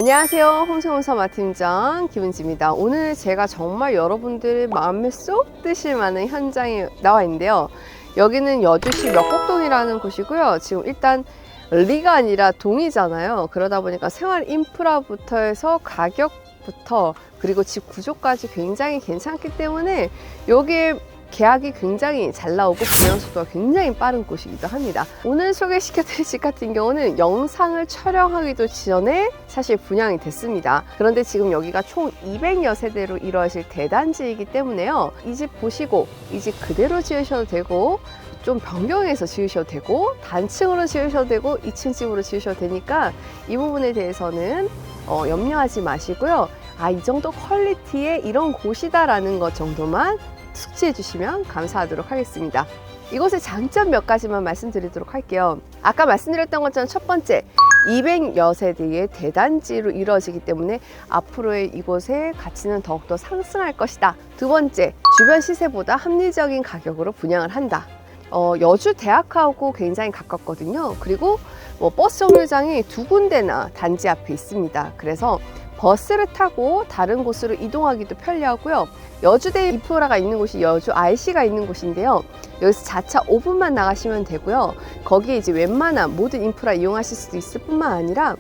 안녕하세요. 홈세홈사 마팀장 김은지입니다. 오늘 제가 정말 여러분들의 마음에 쏙 드실 만한 현장에 나와 있는데요. 여기는 여주시 몇곡동이라는 곳이고요. 지금 일단 리가 아니라 동이잖아요. 그러다 보니까 생활 인프라부터 해서 가격부터 그리고 집 구조까지 굉장히 괜찮기 때문에 여기에 계약이 굉장히 잘 나오고 분양 속도가 굉장히 빠른 곳이기도 합니다. 오늘 소개시켜드릴 집 같은 경우는 영상을 촬영하기도 전에 사실 분양이 됐습니다. 그런데 지금 여기가 총 200여 세대로 이루어질 대단지이기 때문에요. 이 집 보시고 이 집 그대로 지으셔도 되고 좀 변경해서 지으셔도 되고 단층으로 지으셔도 되고 2층 집으로 지으셔도 되니까 이 부분에 대해서는 염려하지 마시고요. 이 정도 퀄리티의 이런 곳이다라는 것 정도만 숙지해 주시면 감사하도록 하겠습니다. 이곳의 장점 몇 가지만 말씀드리도록 할게요. 아까 말씀드렸던 것처럼 첫 번째, 200여 세대의 대단지로 이루어지기 때문에 앞으로의 이곳의 가치는 더욱더 상승할 것이다. 두 번째, 주변 시세보다 합리적인 가격으로 분양을 한다. 여주 대학하고 굉장히 가깝거든요. 그리고 버스 정류장이 두 군데나 단지 앞에 있습니다. 그래서 버스를 타고 다른 곳으로 이동하기도 편리하고요. 여주대 인프라가 있는 곳이 여주 IC가 있는 곳인데요. 여기서 자차 5분만 나가시면 되고요. 거기에 이제 웬만한 모든 인프라 이용하실 수도 있을 뿐만 아니라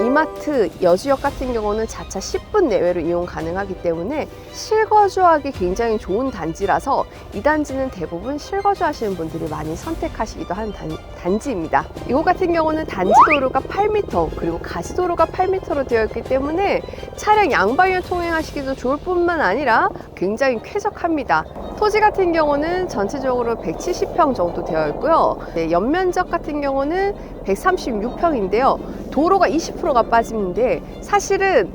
이마트 여주역 같은 경우는 자차 10분 내외로 이용 가능하기 때문에 실거주하기 굉장히 좋은 단지라서 이 단지는 대부분 실거주 하시는 분들이 많이 선택하시기도 하는 단지입니다. 이곳 같은 경우는 단지 도로가 8m 그리고 가시도로가 8m로 되어 있기 때문에 차량 양방향 통행하시기도 좋을 뿐만 아니라 굉장히 쾌적합니다. 토지 같은 경우는 전체적으로 170평 정도 되어 있고요. 연면적 같은 경우는 136평인데요. 도로가 20%가 빠지는데 사실은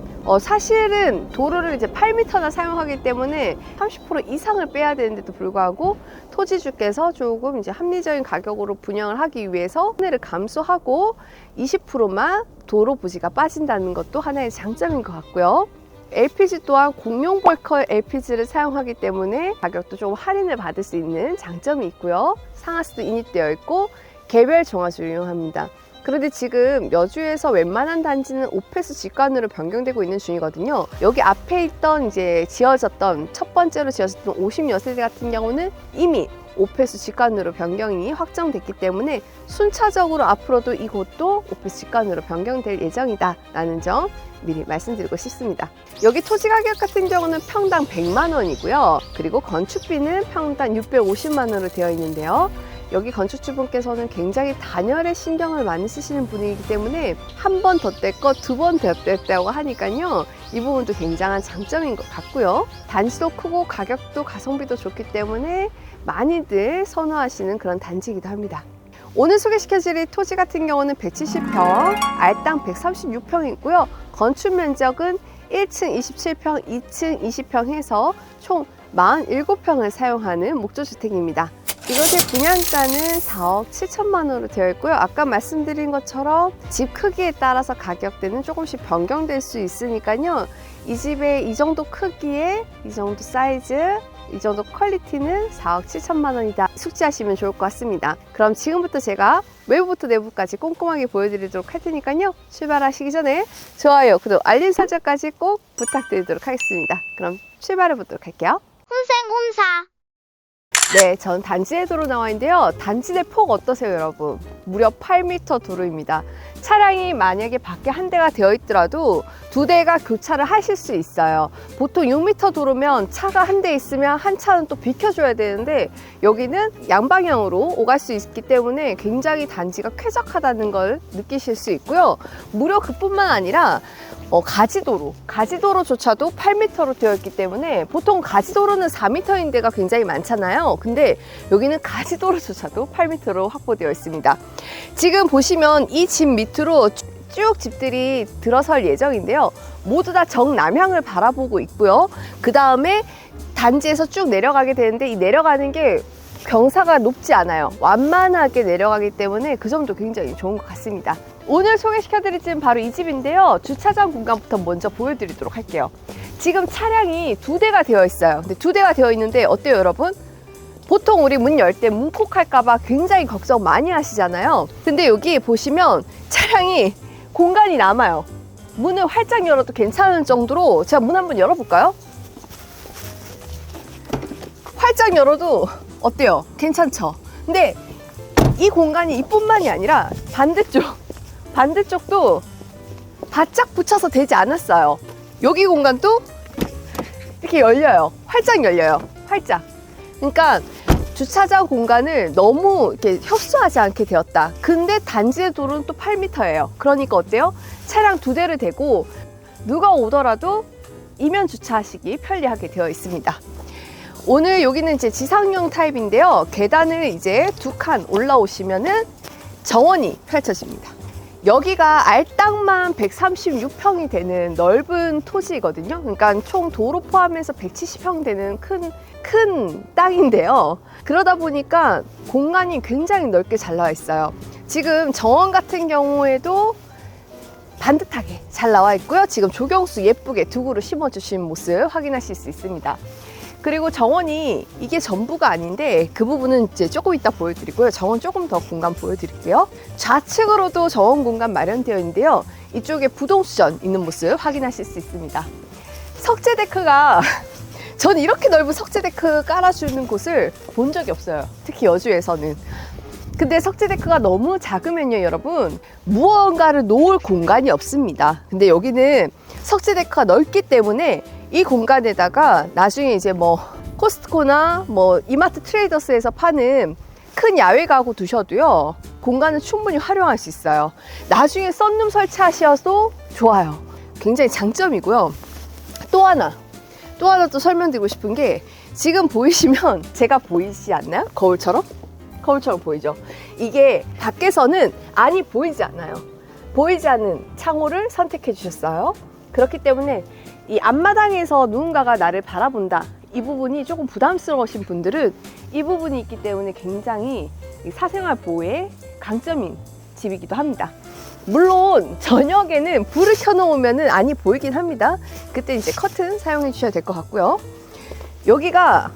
도로를 이제 8m나 사용하기 때문에 30% 이상을 빼야 되는데도 불구하고 토지주께서 조금 이제 합리적인 가격으로 분양을 하기 위해서 손해를 감수하고 20%만 도로 부지가 빠진다는 것도 하나의 장점인 것 같고요. LPG 또한 공용 벌커 LPG를 사용하기 때문에 가격도 좀 할인을 받을 수 있는 장점이 있고요. 상하수도 인입되어 있고 개별 정화조 이용합니다. 그런데 지금 여주에서 웬만한 단지는 오페스 직관으로 변경되고 있는 중이거든요. 여기 앞에 있던 첫 번째로 지어졌던 50여 세대 같은 경우는 이미 오페스 직관으로 변경이 확정됐기 때문에 순차적으로 앞으로도 이곳도 오페스 직관으로 변경될 예정이다 라는 점 미리 말씀드리고 싶습니다. 여기 토지 가격 같은 경우는 평당 100만 원이고요. 그리고 건축비는 평당 650만 원으로 되어 있는데요. 여기 건축주분께서는 굉장히 단열에 신경을 많이 쓰시는 분이기 때문에 한 번 더 뗐고 두 번 더 뗐다고 하니까요. 이 부분도 굉장한 장점인 것 같고요. 단지도 크고 가격도 가성비도 좋기 때문에 많이들 선호하시는 그런 단지이기도 합니다. 오늘 소개시켜드릴 토지 같은 경우는 170평, 알땅 136평이고요. 건축 면적은 1층 27평, 2층 20평 해서 총 47평을 사용하는 목조주택입니다. 이것의 분양가는 4억 7천만 원으로 되어 있고요. 아까 말씀드린 것처럼 집 크기에 따라서 가격대는 조금씩 변경될 수 있으니까요. 이 집의 이 정도 크기에 이 정도 사이즈, 이 정도 퀄리티는 4억 7천만 원이다. 숙지하시면 좋을 것 같습니다. 그럼 지금부터 제가 외부부터 내부까지 꼼꼼하게 보여드리도록 할 테니까요. 출발하시기 전에 좋아요, 구독, 알림 설정까지 꼭 부탁드리도록 하겠습니다. 그럼 출발해 보도록 할게요. 홈생홈사. 네, 전 단지내 도로 나와 있는데요. 단지내 폭 어떠세요, 여러분? 무려 8m 도로입니다. 차량이 만약에 밖에 한 대가 되어 있더라도 두 대가 교차를 하실 수 있어요. 보통 6m 도로면 차가 한 대 있으면 한 차는 또 비켜줘야 되는데 여기는 양방향으로 오갈 수 있기 때문에 굉장히 단지가 쾌적하다는 걸 느끼실 수 있고요. 무려 그뿐만 아니라 가지도로조차도 8m로 되어 있기 때문에 보통 가지도로는 4m인 데가 굉장히 많잖아요. 근데 여기는 가지도로조차도 8m로 확보되어 있습니다. 지금 보시면 이 집 밑으로 쭉 집들이 들어설 예정인데요. 모두 다 정남향을 바라보고 있고요. 그 다음에 단지에서 쭉 내려가게 되는데 이 내려가는 게 경사가 높지 않아요. 완만하게 내려가기 때문에 그 점도 굉장히 좋은 것 같습니다. 오늘 소개시켜드릴 집은 바로 이 집인데요. 주차장 공간부터 먼저 보여드리도록 할게요. 지금 차량이 두 대가 되어 있어요. 근데 두 대가 되어 있는데 어때요, 여러분? 보통 우리 문 열 때 문콕할까봐 굉장히 걱정 많이 하시잖아요. 근데 여기 보시면 차량이 공간이 남아요. 문을 활짝 열어도 괜찮을 정도로 제가 문 한번 열어볼까요? 활짝 열어도 어때요? 괜찮죠? 근데 이 공간이 이뿐만이 아니라 반대쪽도 바짝 붙여서 되지 않았어요. 여기 공간도 이렇게 열려요. 활짝 열려요. 활짝. 그러니까 주차장 공간을 너무 이렇게 협소하지 않게 되었다. 근데 단지의 도로는 또 8m예요. 그러니까 어때요? 차량 2대를 대고 누가 오더라도 이면 주차하시기 편리하게 되어 있습니다. 오늘 여기는 이제 지상형 타입인데요. 계단을 이제 2칸 올라오시면은 정원이 펼쳐집니다. 여기가 알땅만 136평이 되는 넓은 토지거든요. 그러니까 총 도로 포함해서 170평 되는 큰 땅인데요. 그러다 보니까 공간이 굉장히 넓게 잘 나와 있어요. 지금 정원 같은 경우에도 반듯하게 잘 나와 있고요. 지금 조경수 예쁘게 두 그루 심어주신 모습 확인하실 수 있습니다. 그리고 정원이 이게 전부가 아닌데 그 부분은 이제 조금 이따 보여드리고요. 정원 조금 더 공간 보여드릴게요. 좌측으로도 정원 공간 마련되어 있는데요. 이쪽에 부동수전 있는 모습 확인하실 수 있습니다. 석재 데크가 저는 이렇게 넓은 석재 데크 깔아주는 곳을 본 적이 없어요. 특히 여주에서는. 근데 석재 데크가 너무 작으면요, 여러분, 무언가를 놓을 공간이 없습니다. 근데 여기는 석재 데크가 넓기 때문에 이 공간에다가 나중에 이제 뭐 코스트코나 뭐 이마트 트레이더스에서 파는 큰 야외 가구 두셔도요, 공간을 충분히 활용할 수 있어요. 나중에 썬룸 설치하셔도 좋아요. 굉장히 장점이고요. 또 하나 또 설명드리고 싶은 게, 지금 보이시면 제가 보이지 않나요? 거울처럼 보이죠? 이게 밖에서는 안이 보이지 않아요. 보이지 않는 창호를 선택해 주셨어요. 그렇기 때문에 이 앞마당에서 누군가가 나를 바라본다, 이 부분이 조금 부담스러우신 분들은 이 부분이 있기 때문에 굉장히 사생활 보호에 강점인 집이기도 합니다. 물론 저녁에는 불을 켜놓으면 안이 보이긴 합니다. 그때 이제 커튼 사용해 주셔야 될 것 같고요. 여기가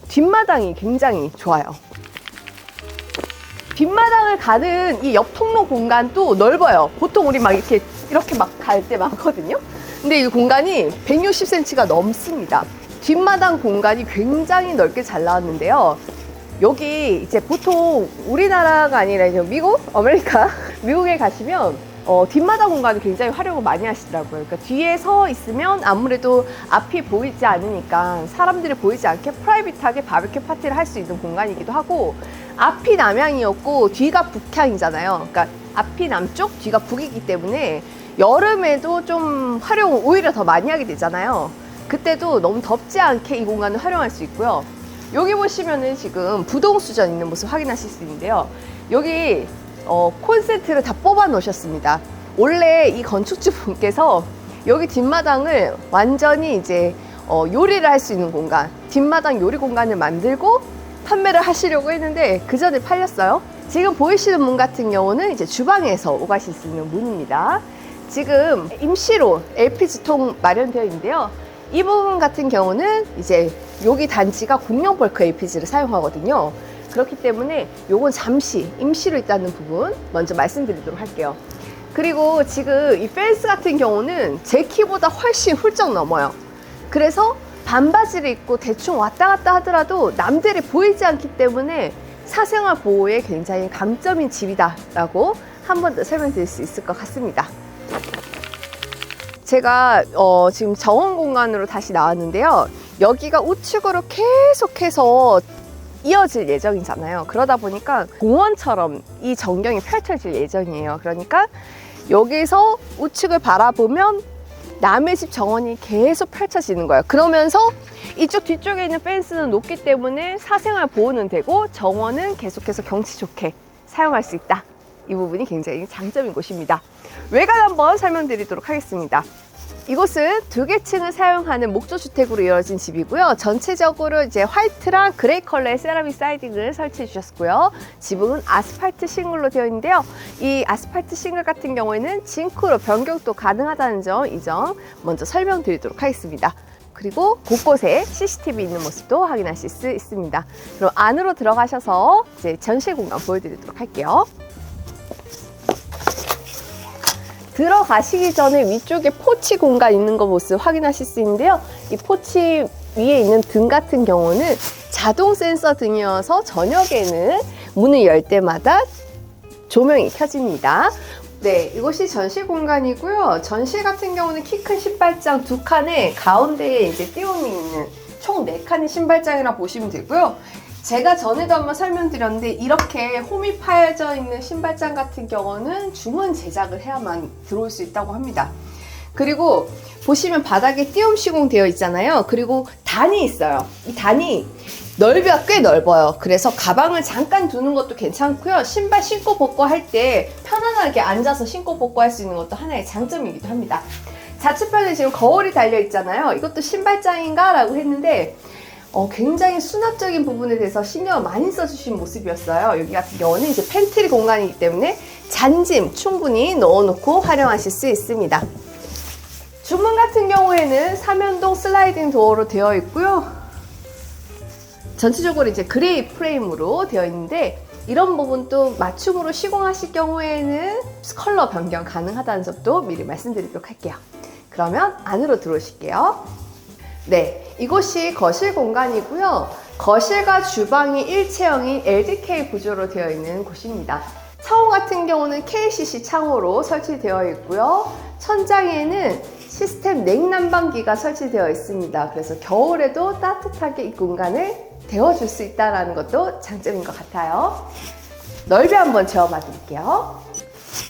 뒷마당이 굉장히 좋아요. 뒷마당을 가는 이 옆 통로 공간도 넓어요. 보통 우리 막 이렇게 막 갈 때 많거든요. 근데 이 공간이 160cm가 넘습니다. 뒷마당 공간이 굉장히 넓게 잘 나왔는데요. 여기 이제 보통 우리나라가 아니라 이제 미국, 아메리카, 미국에 가시면 뒷마당 공간을 굉장히 활용을 많이 하시더라고요. 그러니까 뒤에 서 있으면 아무래도 앞이 보이지 않으니까 사람들이 보이지 않게 프라이빗하게 바베큐 파티를 할 수 있는 공간이기도 하고, 앞이 남향이었고 뒤가 북향이잖아요. 그러니까 앞이 남쪽, 뒤가 북이기 때문에 여름에도 좀 활용을 오히려 더 많이 하게 되잖아요. 그때도 너무 덥지 않게 이 공간을 활용할 수 있고요. 여기 보시면은 지금 부동수전 있는 모습 확인하실 수 있는데요. 여기 콘센트를 다 뽑아 놓으셨습니다. 원래 이 건축주 분께서 여기 뒷마당을 완전히 이제 요리를 할 수 있는 공간, 뒷마당 요리 공간을 만들고 판매를 하시려고 했는데 그 전에 팔렸어요. 지금 보이시는 문 같은 경우는 이제 주방에서 오가실 수 있는 문입니다. 지금 임시로 LPG통 마련되어 있는데요. 이 부분 같은 경우는 이제 여기 단지가 공용 벌크 LPG를 사용하거든요. 그렇기 때문에 요건 잠시 임시로 있다는 부분 먼저 말씀드리도록 할게요. 그리고 지금 이 펜스 같은 경우는 제 키보다 훨씬 훌쩍 넘어요. 그래서 반바지를 입고 대충 왔다 갔다 하더라도 남들이 보이지 않기 때문에 사생활 보호에 굉장히 강점인 집이다라고 한 번 더 설명드릴 수 있을 것 같습니다. 제가 지금 정원 공간으로 다시 나왔는데요. 여기가 우측으로 계속해서 이어질 예정이잖아요. 그러다 보니까 공원처럼 이 전경이 펼쳐질 예정이에요. 그러니까 여기서 우측을 바라보면 남의 집 정원이 계속 펼쳐지는 거예요. 그러면서 이쪽 뒤쪽에 있는 펜스는 높기 때문에 사생활 보호는 되고 정원은 계속해서 경치 좋게 사용할 수 있다. 이 부분이 굉장히 장점인 곳입니다. 외관 한번 설명드리도록 하겠습니다. 이곳은 2개 층을 사용하는 목조주택으로 이루어진 집이고요. 전체적으로 이제 화이트랑 그레이 컬러의 세라믹 사이딩을 설치해 주셨고요. 지붕은 아스팔트 싱글로 되어 있는데요. 이 아스팔트 싱글 같은 경우에는 징크로 변경도 가능하다는 점, 이 점 먼저 설명드리도록 하겠습니다. 그리고 곳곳에 CCTV 있는 모습도 확인하실 수 있습니다. 그럼 안으로 들어가셔서 이제 전실 공간 보여드리도록 할게요. 들어가시기 전에 위쪽에 포치 공간 있는 거 모습 확인하실 수 있는데요. 이 포치 위에 있는 등 같은 경우는 자동 센서 등이어서 저녁에는 문을 열 때마다 조명이 켜집니다. 네, 이곳이 전실 공간이고요. 전실 같은 경우는 키 큰 신발장 2칸에 가운데에 이제 띄움이 있는 총 4칸의 신발장이라 보시면 되고요. 제가 전에도 한번 설명드렸는데 이렇게 홈이 파여져 있는 신발장 같은 경우는 주문 제작을 해야만 들어올 수 있다고 합니다. 그리고 보시면 바닥에 띄움 시공되어 있잖아요. 그리고 단이 있어요. 이 단이 넓이가 꽤 넓어요. 그래서 가방을 잠깐 두는 것도 괜찮고요. 신발 신고 벗고 할 때 편안하게 앉아서 신고 벗고 할 수 있는 것도 하나의 장점이기도 합니다. 좌측편에 지금 거울이 달려 있잖아요. 이것도 신발장인가? 라고 했는데 굉장히 수납적인 부분에 대해서 신경을 많이 써주신 모습이었어요. 여기 같은 경우는 이제 팬트리 공간이기 때문에 잔짐 충분히 넣어놓고 활용하실 수 있습니다. 중문 같은 경우에는 3연동 슬라이딩 도어로 되어 있고요. 전체적으로 이제 그레이 프레임으로 되어 있는데 이런 부분도 맞춤으로 시공하실 경우에는 컬러 변경 가능하다는 점도 미리 말씀드리도록 할게요. 그러면 안으로 들어오실게요. 네, 이곳이 거실 공간이고요. 거실과 주방이 일체형인 LDK 구조로 되어 있는 곳입니다. 창호 같은 경우는 KCC 창호로 설치되어 있고요. 천장에는 시스템 냉난방기가 설치되어 있습니다. 그래서 겨울에도 따뜻하게 이 공간을 데워줄 수 있다는 것도 장점인 것 같아요. 넓이 한번 재어봐 드릴게요.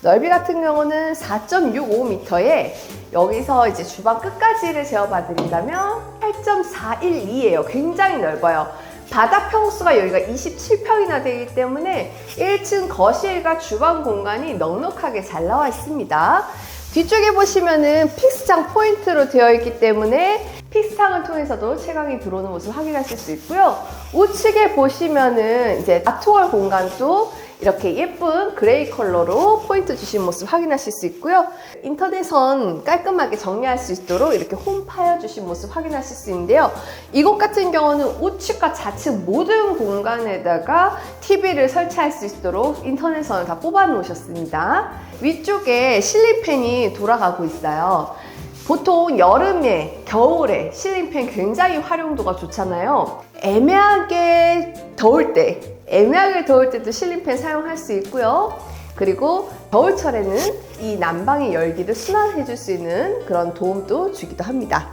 넓이 같은 경우는 4.65m에 여기서 이제 주방 끝까지를 재어봐 드린다면 8.412예요. 굉장히 넓어요. 바닥 평수가 여기가 27평이나 되기 때문에 1층 거실과 주방 공간이 넉넉하게 잘 나와 있습니다. 뒤쪽에 보시면은 픽스창 포인트로 되어 있기 때문에 픽스창을 통해서도 채광이 들어오는 모습 확인하실 수 있고요. 우측에 보시면은 이제 아트월 공간도 이렇게 예쁜 그레이 컬러로 포인트 주신 모습 확인하실 수 있고요. 인터넷선 깔끔하게 정리할 수 있도록 이렇게 홈 파여 주신 모습 확인하실 수 있는데요. 이곳 같은 경우는 우측과 좌측 모든 공간에다가 TV를 설치할 수 있도록 인터넷선을 다 뽑아 놓으셨습니다. 위쪽에 실링팬이 돌아가고 있어요. 보통 여름에, 겨울에 실링팬 굉장히 활용도가 좋잖아요. 애매하게 더울 때도 실링팬 사용할 수 있고요. 그리고 겨울철에는 이 난방의 열기를 순환해 줄 수 있는 그런 도움도 주기도 합니다.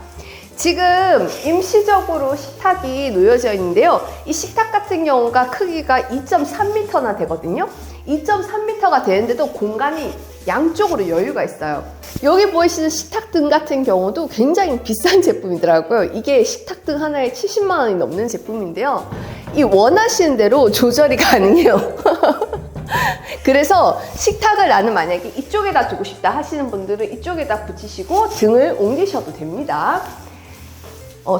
지금 임시적으로 식탁이 놓여져 있는데요. 이 식탁 같은 경우가 크기가 2.3m나 되거든요. 2.3m가 되는데도 공간이 양쪽으로 여유가 있어요. 여기 보이시는 식탁등 같은 경우도 굉장히 비싼 제품이더라고요. 이게 식탁등 하나에 70만 원이 넘는 제품인데요. 이 원하시는 대로 조절이 가능해요. 그래서 식탁을 나는 만약에 이쪽에다 두고 싶다 하시는 분들은 이쪽에다 붙이시고 등을 옮기셔도 됩니다.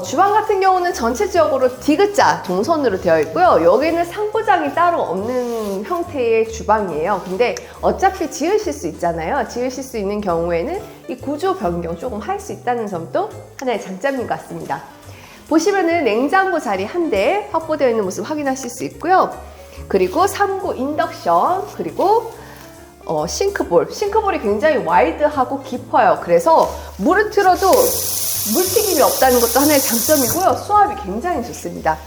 주방 같은 경우는 전체적으로 D자 동선으로 되어 있고요. 여기는 상부장이 따로 없는 형태의 주방이에요. 근데 어차피 지으실 수 있잖아요. 지으실 수 있는 경우에는 이 구조 변경 조금 할 수 있다는 점도 하나의 장점인 것 같습니다. 보시면은 냉장고 자리 한 대 확보되어 있는 모습 확인하실 수 있고요. 그리고 3구 인덕션, 그리고 싱크볼이 굉장히 와이드하고 깊어요. 그래서 물을 틀어도 물튀김이 없다는 것도 하나의 장점이고요. 수압이 굉장히 좋습니다.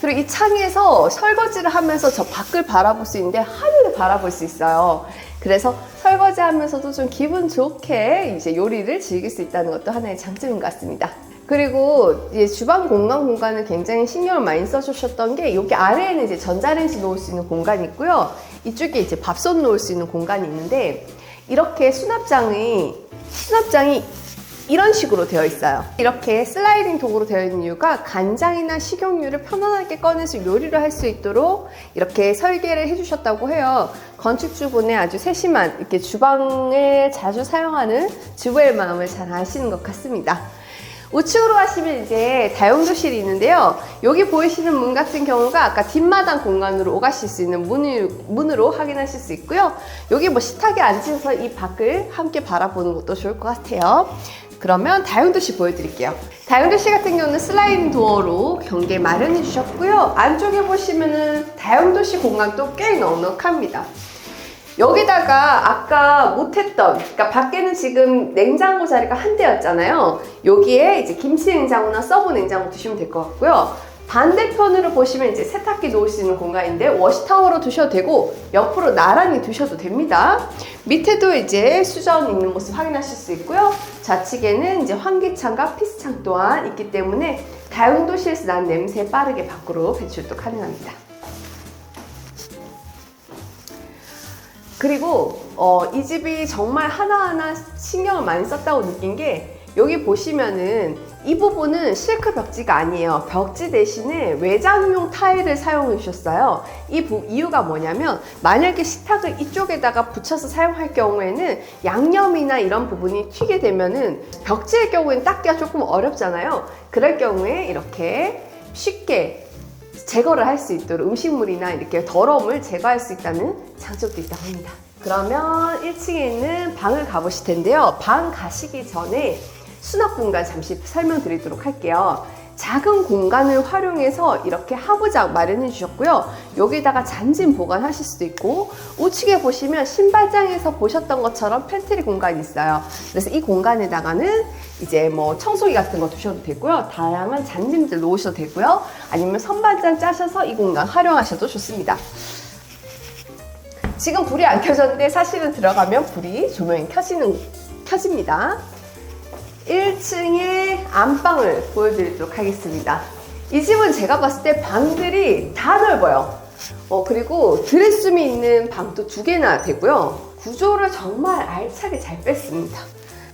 그리고 이 창에서 설거지를 하면서 저 밖을 바라볼 수 있는데 하늘을 바라볼 수 있어요. 그래서 설거지 하면서도 좀 기분 좋게 이제 요리를 즐길 수 있다는 것도 하나의 장점인 것 같습니다. 그리고 이제 주방 공간을 굉장히 신경을 많이 써주셨던 게 여기 아래에는 이제 전자레인지 놓을 수 있는 공간이 있고요. 이쪽에 이제 밥솥 놓을 수 있는 공간이 있는데 이렇게 수납장이 이런 식으로 되어 있어요. 이렇게 슬라이딩 도구로 되어 있는 이유가 간장이나 식용유를 편안하게 꺼내서 요리를 할 수 있도록 이렇게 설계를 해주셨다고 해요. 건축주분의 아주 세심한 이렇게 주방에 자주 사용하는 주부의 마음을 잘 아시는 것 같습니다. 우측으로 가시면 이제 다용도실이 있는데요. 여기 보이시는 문 같은 경우가 아까 뒷마당 공간으로 오가실 수 있는 문으로 확인하실 수 있고요. 여기 뭐 식탁에 앉으셔서 이 밖을 함께 바라보는 것도 좋을 것 같아요. 그러면 다용도실 보여드릴게요. 다용도실 같은 경우는 슬라이딩 도어로 경계 마련해 주셨고요. 안쪽에 보시면은 다용도실 공간도 꽤 넉넉합니다. 여기다가 아까 못했던, 그러니까 밖에는 지금 냉장고 자리가 한 대였잖아요. 여기에 이제 김치 냉장고나 서브 냉장고 두시면 될 것 같고요. 반대편으로 보시면 이제 세탁기 놓을 수 있는 공간인데 워시타워로 두셔도 되고 옆으로 나란히 두셔도 됩니다. 밑에도 이제 수전 있는 모습 확인하실 수 있고요. 좌측에는 이제 환기창과 피스창 또한 있기 때문에 다용도실에서 난 냄새 빠르게 밖으로 배출도 가능합니다. 그리고 이 집이 정말 하나하나 신경을 많이 썼다고 느낀 게 여기 보시면은 이 부분은 실크 벽지가 아니에요. 벽지 대신에 외장용 타일을 사용해 주셨어요. 이유가 뭐냐면 만약에 식탁을 이쪽에다가 붙여서 사용할 경우에는 양념이나 이런 부분이 튀게 되면은 벽지의 경우에는 닦기가 조금 어렵잖아요. 그럴 경우에 이렇게 쉽게 제거를 할 수 있도록 음식물이나 이렇게 더러움을 제거할 수 있다는 장점도 있다고 합니다. 그러면 1층에 있는 방을 가보실 텐데요. 방 가시기 전에 수납 공간 잠시 설명드리도록 할게요. 작은 공간을 활용해서 이렇게 하부장 마련해 주셨고요. 여기다가 잔짐 보관하실 수도 있고 우측에 보시면 신발장에서 보셨던 것처럼 팬트리 공간이 있어요. 그래서 이 공간에다가는 이제 뭐 청소기 같은 거 두셔도 되고요. 다양한 잔짐들 놓으셔도 되고요. 아니면 선반장 짜셔서 이 공간 활용하셔도 좋습니다. 지금 불이 안 켜졌는데 사실은 들어가면 불이 조명이 켜집니다. 1층의 안방을 보여드리도록 하겠습니다. 이 집은 제가 봤을 때 방들이 다 넓어요. 그리고 드레스룸이 있는 방도 2개나 되고요. 구조를 정말 알차게 잘 뺐습니다.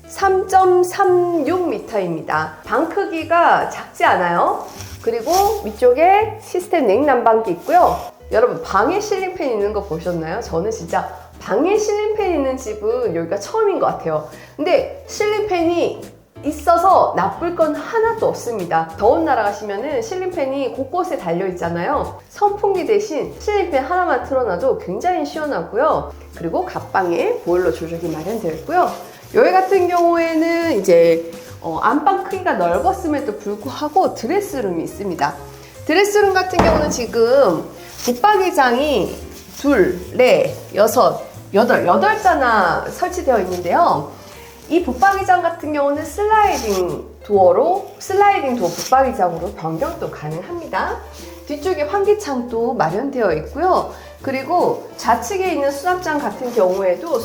3.36m입니다. 방 크기가 작지 않아요. 그리고 위쪽에 시스템 냉난방기 있고요. 여러분 방에 실링팬 있는 거 보셨나요? 저는 진짜 방에 실링팬 있는 집은 여기가 처음인 것 같아요. 근데 실링팬이 있어서 나쁠 건 하나도 없습니다. 더운 나라 가시면은 실링팬이 곳곳에 달려 있잖아요. 선풍기 대신 실링팬 하나만 틀어놔도 굉장히 시원하고요. 그리고 갑방에 보일러 조절기 마련되어 있고요. 여기 같은 경우에는 이제 안방 크기가 넓었음에도 불구하고 드레스룸이 있습니다. 드레스룸 같은 경우는 지금 붙박이장이 2, 4, 6, 8자나 설치되어 있는데요. 이 붙박이장 같은 경우는 슬라이딩 도어 붙박이장으로 변경도 가능합니다. 뒤쪽에 환기창도 마련되어 있고요. 그리고 좌측에 있는 수납장 같은 경우에도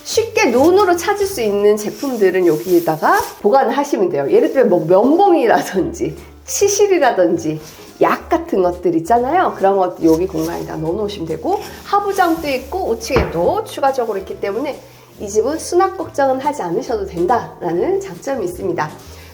쉽게 눈으로 찾을 수 있는 제품들은 여기에다가 보관을 하시면 돼요. 예를 들면 뭐 면봉이라든지 치실이라든지 약 같은 것들 있잖아요. 그런 것들 여기 공간에다 넣어 놓으시면 되고 하부장도 있고 우측에도 추가적으로 있기 때문에 이 집은 수납 걱정은 하지 않으셔도 된다라는 장점이 있습니다.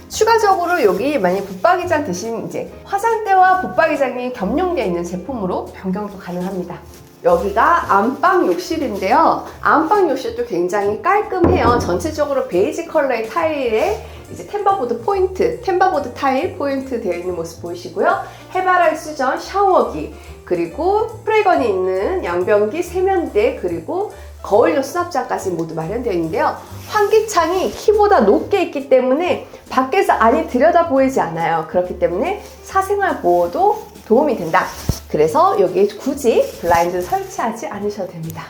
추가적으로 여기 만약 붙박이장 대신 이제 화장대와 붙박이장이 겸용되어 있는 제품으로 변경도 가능합니다. 여기가 안방 욕실인데요. 안방 욕실도 굉장히 깔끔해요. 전체적으로 베이지 컬러의 타일에 이제 템버보드 타일 포인트 되어 있는 모습 보이시고요. 해바라기 수전, 샤워기, 그리고 스프레이건이 있는 양변기, 세면대, 그리고 거울용 수납장까지 모두 마련되어 있는데요. 환기창이 키보다 높게 있기 때문에 밖에서 안이 들여다 보이지 않아요. 그렇기 때문에 사생활 보호도 도움이 된다. 그래서 여기에 굳이 블라인드 설치하지 않으셔도 됩니다.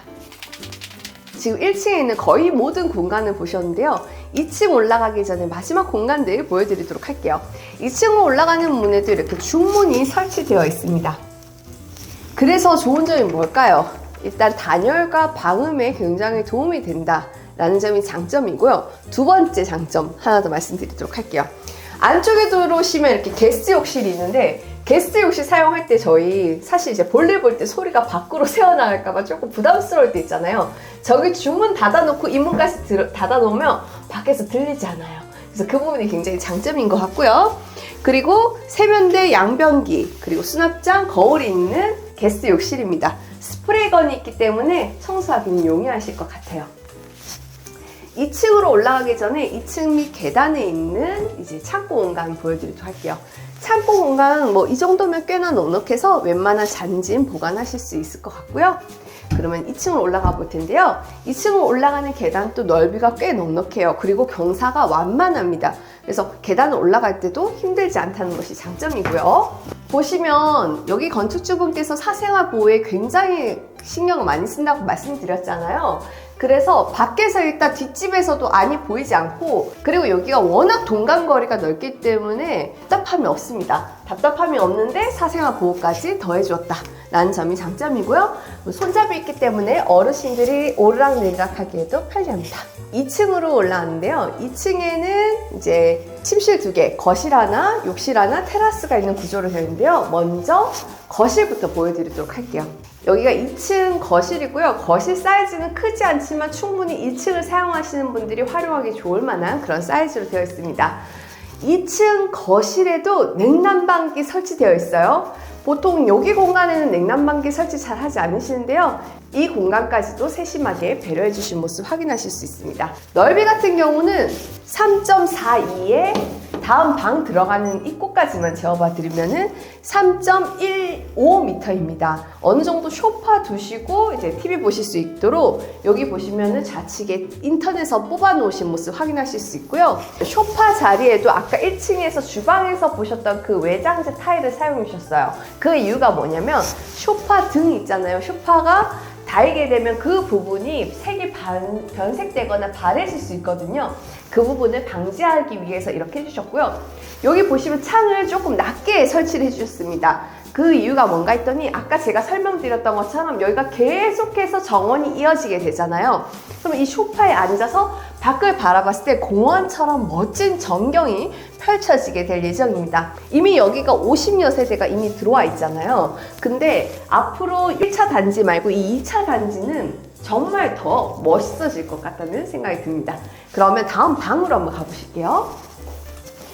지금 1층에 있는 거의 모든 공간을 보셨는데요. 2층 올라가기 전에 마지막 공간들 보여드리도록 할게요. 2층으로 올라가는 문에도 이렇게 중문이 설치되어 있습니다. 그래서 좋은 점이 뭘까요? 일단 단열과 방음에 굉장히 도움이 된다라는 점이 장점이고요. 두 번째 장점 하나 더 말씀드리도록 할게요. 안쪽에 들어오시면 이렇게 게스트 욕실이 있는데 게스트 욕실 사용할 때 저희 사실 이제 볼일 볼 때 소리가 밖으로 새어나갈까봐 조금 부담스러울 때 있잖아요. 저기 주문 닫아놓고 이문까지 닫아놓으면 밖에서 들리지 않아요. 그래서 그 부분이 굉장히 장점인 것 같고요. 그리고 세면대, 양변기, 그리고 수납장, 거울이 있는 게스트 욕실입니다. 스프레이건이 있기 때문에 청소하기는 용이하실 것 같아요. 2층으로 올라가기 전에 2층 밑 계단에 있는 이제 창고 공간 보여드리도록 할게요. 창고 공간 뭐 이 정도면 꽤나 넉넉해서 웬만한 잔짐 보관하실 수 있을 것 같고요. 그러면 2층으로 올라가 볼 텐데요. 2층으로 올라가는 계단도 넓이가 꽤 넉넉해요. 그리고 경사가 완만합니다. 그래서 계단을 올라갈 때도 힘들지 않다는 것이 장점이고요. 보시면 여기 건축주분께서 사생활 보호에 굉장히 신경을 많이 쓴다고 말씀드렸잖아요. 그래서 밖에서 일단 뒷집에서도 안이 보이지 않고, 그리고 여기가 워낙 동간거리가 넓기 때문에 답답함이 없습니다. 답답함이 없는데 사생활 보호까지 더해주었다 라는 점이 장점이고요. 손잡이 있기 때문에 어르신들이 오르락내리락 하기에도 편리합니다. 2층으로 올라왔는데요. 2층에는 이제 침실 2개, 거실 하나, 욕실 하나, 테라스가 있는 구조로 되어 있는데요. 먼저 거실부터 보여드리도록 할게요. 여기가 2층 거실이고요. 거실 사이즈는 크지 않지만 충분히 1층을 사용하시는 분들이 활용하기 좋을 만한 그런 사이즈로 되어 있습니다. 2층 거실에도 냉난방기 설치되어 있어요. 보통 여기 공간에는 냉난방기 설치 잘 하지 않으시는데요. 이 공간까지도 세심하게 배려해 주신 모습 확인하실 수 있습니다. 넓이 같은 경우는 3.42에 다음 방 들어가는 입구까지만 재어봐 드리면은 3.15m입니다. 어느 정도 소파 두시고 이제 TV 보실 수 있도록 여기 보시면은 좌측에 인터넷에서 뽑아 놓으신 모습 확인하실 수 있고요. 소파 자리에도 아까 1층에서 주방에서 보셨던 그 외장재 타일을 사용해 주셨어요. 그 이유가 뭐냐면 소파 등 있잖아요. 소파가 닿게 되면 그 부분이 색이 변색되거나 바래질 수 있거든요. 그 부분을 방지하기 위해서 이렇게 해주셨고요. 여기 보시면 창을 조금 낮게 설치를 해주셨습니다. 그 이유가 뭔가 했더니 아까 제가 설명드렸던 것처럼 여기가 계속해서 정원이 이어지게 되잖아요. 그러면 이 소파에 앉아서 밖을 바라봤을 때 공원처럼 멋진 전경이 펼쳐지게 될 예정입니다. 이미 여기가 50여 세대가 이미 들어와 있잖아요. 근데 앞으로 1차 단지 말고 이 2차 단지는 정말 더 멋있어질 것 같다는 생각이 듭니다. 그러면 다음 방으로 한번 가보실게요.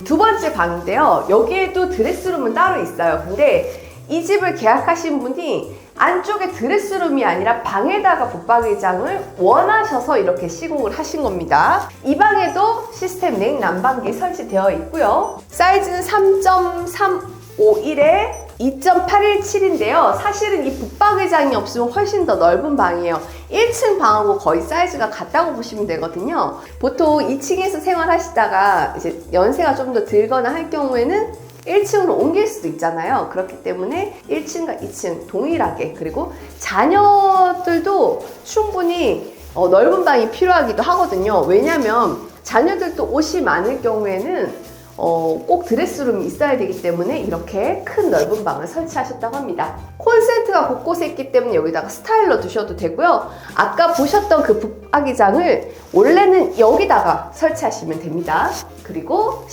두 번째 방인데요. 여기에도 드레스룸은 따로 있어요. 근데 이 집을 계약하신 분이 안쪽에 드레스룸이 아니라 방에다가 붙박이장을 원하셔서 이렇게 시공을 하신 겁니다. 이 방에도 시스템 냉난방기 설치되어 있고요. 사이즈는 3.351에 2.817인데요. 사실은 이 붙박이장이 없으면 훨씬 더 넓은 방이에요. 1층 방하고 거의 사이즈가 같다고 보시면 되거든요. 보통 2층에서 생활하시다가 이제 연세가 좀 더 들거나 할 경우에는 1층으로 옮길 수도 있잖아요. 그렇기 때문에 1층과 2층 동일하게, 그리고 자녀들도 충분히 넓은 방이 필요하기도 하거든요. 왜냐면 자녀들도 옷이 많을 경우에는 꼭 드레스룸이 있어야 되기 때문에 이렇게 큰 넓은 방을 설치하셨다고 합니다. 콘센트가 곳곳에 있기 때문에 여기다가 스타일러 두셔도 되고요. 아까 보셨던 그 붙박이장을 원래는 여기다가 설치하시면 됩니다. 그리고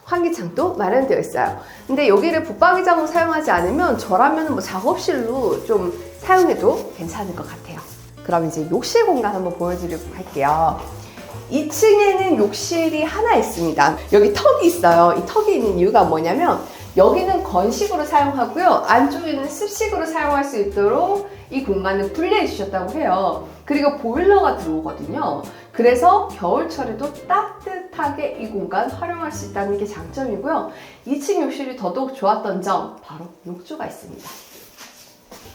환기창도 마련되어 있어요. 근데 여기를 붙박이장으로 사용하지 않으면 저라면 뭐 작업실로 좀 사용해도 괜찮을 것 같아요. 그럼 이제 욕실 공간 한번 보여드리도록 할게요. 2층에는 욕실이 하나 있습니다. 여기 턱이 있어요. 이 턱이 있는 이유가 뭐냐면 여기는 건식으로 사용하고요. 안쪽에는 습식으로 사용할 수 있도록 이 공간을 분리해 주셨다고 해요. 그리고 보일러가 들어오거든요. 그래서 겨울철에도 따뜻하게 이 공간 활용할 수 있다는 게 장점이고요. 2층 욕실이 더더욱 좋았던 점, 바로 욕조가 있습니다.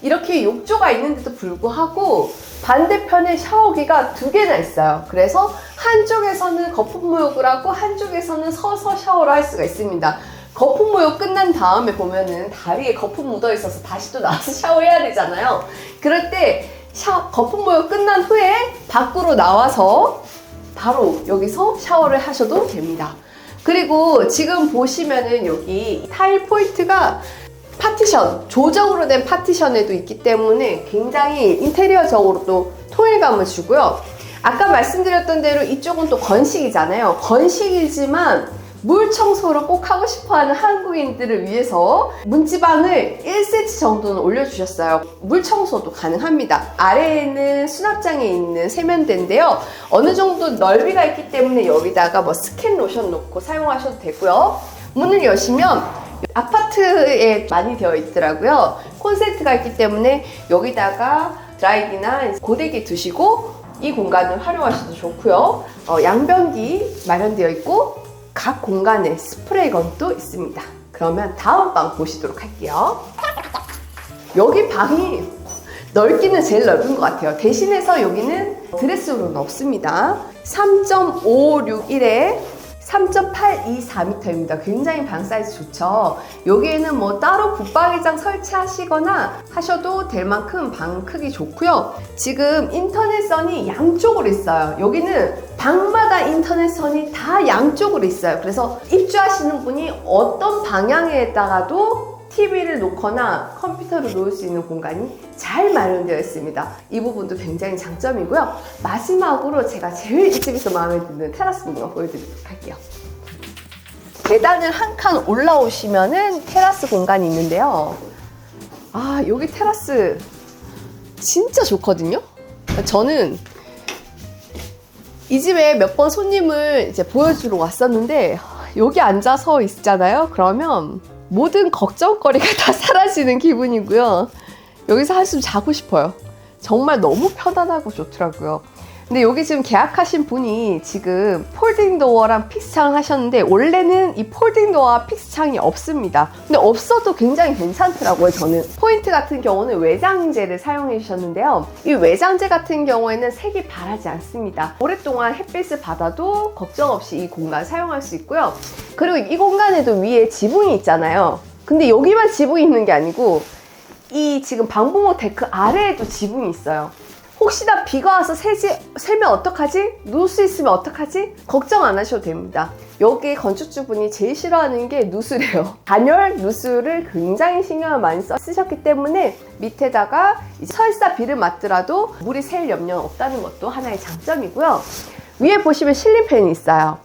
이렇게 욕조가 있는데도 불구하고 반대편에 샤워기가 2개나 있어요. 그래서 한쪽에서는 거품 목욕을 하고 한쪽에서는 서서 샤워를 할 수가 있습니다. 거품 목욕 끝난 다음에 보면은 다리에 거품 묻어 있어서 다시 또 나와서 샤워해야 되잖아요. 그럴 때 거품 목욕 끝난 후에 밖으로 나와서 바로 여기서 샤워를 하셔도 됩니다. 그리고 지금 보시면은 여기 타일 포인트가 파티션, 조정으로 된 파티션에도 있기 때문에 굉장히 인테리어적으로도 통일감을 주고요. 아까 말씀드렸던 대로 이쪽은 또 건식이잖아요. 건식이지만 물 청소를 꼭 하고 싶어하는 한국인들을 위해서 문지방을 1cm 정도는 올려주셨어요. 물 청소도 가능합니다. 아래에는 수납장에 있는 세면대인데요. 어느 정도 넓이가 있기 때문에 여기다가 뭐 스킨 로션 놓고 사용하셔도 되고요. 문을 여시면 아파트에 많이 되어 있더라고요. 콘센트가 있기 때문에 여기다가 드라이기나 고데기 두시고 이 공간을 활용하셔도 좋고요. 양변기 마련되어 있고 각 공간에 스프레이건도 있습니다. 그러면 다음 방 보시도록 할게요. 여기 방이 넓기는 제일 넓은 것 같아요. 대신해서 여기는 드레스룸은 없습니다. 3.561에 3.824m입니다. 굉장히 방 사이즈 좋죠. 여기에는 뭐 따로 붙박이장 설치하시거나 하셔도 될 만큼 방 크기 좋고요. 지금 인터넷선이 양쪽으로 있어요. 여기는 방마다 인터넷선이 다 양쪽으로 있어요. 그래서 입주하시는 분이 어떤 방향에다가도 TV를 놓거나 컴퓨터를 놓을 수 있는 공간이 잘 마련되어 있습니다. 이 부분도 굉장히 장점이고요. 마지막으로 제가 제일 이 집에서 마음에 드는 테라스 공간 보여드리도록 할게요. 계단을 한 칸 올라오시면은 테라스 공간이 있는데요. 여기 테라스 진짜 좋거든요. 저는 이 집에 몇 번 손님을 이제 보여주러 왔었는데 여기 앉아서 있잖아요. 그러면 모든 걱정거리가 다 사라지는 기분이고요. 여기서 한숨 자고 싶어요. 정말 너무 편안하고 좋더라고요. 근데 여기 지금 계약하신 분이 지금 폴딩 도어랑 픽스창 하셨는데 원래는 이 폴딩 도어와 픽스창이 없습니다. 근데 없어도 굉장히 괜찮더라고요. 저는 포인트 같은 경우는 외장재를 사용해 주셨는데요. 이 외장재 같은 경우에는 색이 바라지 않습니다. 오랫동안 햇빛을 받아도 걱정 없이 이 공간 사용할 수 있고요. 그리고 이 공간에도 위에 지붕이 있잖아요. 근데 여기만 지붕이 있는 게 아니고 이 지금 방부모 데크 아래에도 지붕이 있어요. 혹시나 비가 와서 새면 어떡하지? 누수 있으면 어떡하지? 걱정 안 하셔도 됩니다. 여기 건축주분이 제일 싫어하는 게 누수래요. 단열 누수를 굉장히 신경을 많이 쓰셨기 때문에 밑에다가 이제 설사 비를 맞더라도 물이 셀 염려는 없다는 것도 하나의 장점이고요. 위에 보시면 실링팬이 있어요.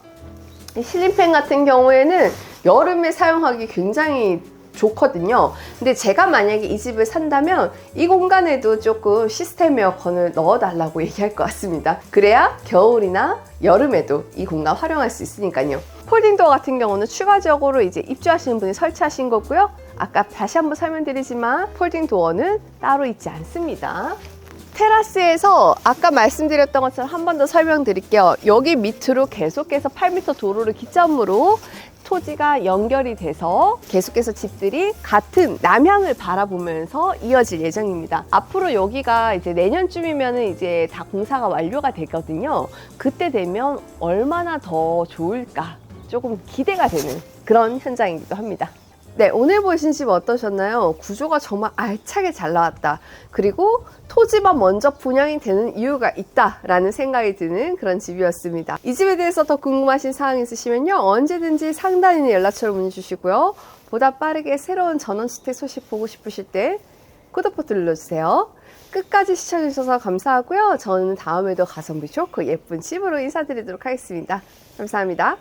이 실링팬 같은 경우에는 여름에 사용하기 굉장히 좋거든요. 근데 제가 만약에 이 집을 산다면 이 공간에도 조금 시스템 에어컨을 넣어달라고 얘기할 것 같습니다. 그래야 겨울이나 여름에도 이 공간 활용할 수 있으니까요. 폴딩도어 같은 경우는 추가적으로 이제 입주하시는 분이 설치하신 거고요. 아까 다시 한번 설명드리지만 폴딩도어는 따로 있지 않습니다. 테라스에서 아까 말씀드렸던 것처럼 한 번 더 설명드릴게요. 여기 밑으로 계속해서 8m 도로를 기점으로 토지가 연결이 돼서 계속해서 집들이 같은 남향을 바라보면서 이어질 예정입니다. 앞으로 여기가 이제 내년쯤이면 이제 다 공사가 완료가 되거든요. 그때 되면 얼마나 더 좋을까 조금 기대가 되는 그런 현장이기도 합니다. 네, 오늘 보신 집 어떠셨나요? 구조가 정말 알차게 잘 나왔다. 그리고 토지만 먼저 분양이 되는 이유가 있다라는 생각이 드는 그런 집이었습니다. 이 집에 대해서 더 궁금하신 사항 있으시면요. 언제든지 상단에 연락처로 문의 주시고요. 보다 빠르게 새로운 전원주택 소식 보고 싶으실 때 구독 버튼 눌러주세요. 끝까지 시청해주셔서 감사하고요. 저는 다음에도 가성비 좋고 예쁜 집으로 인사드리도록 하겠습니다. 감사합니다.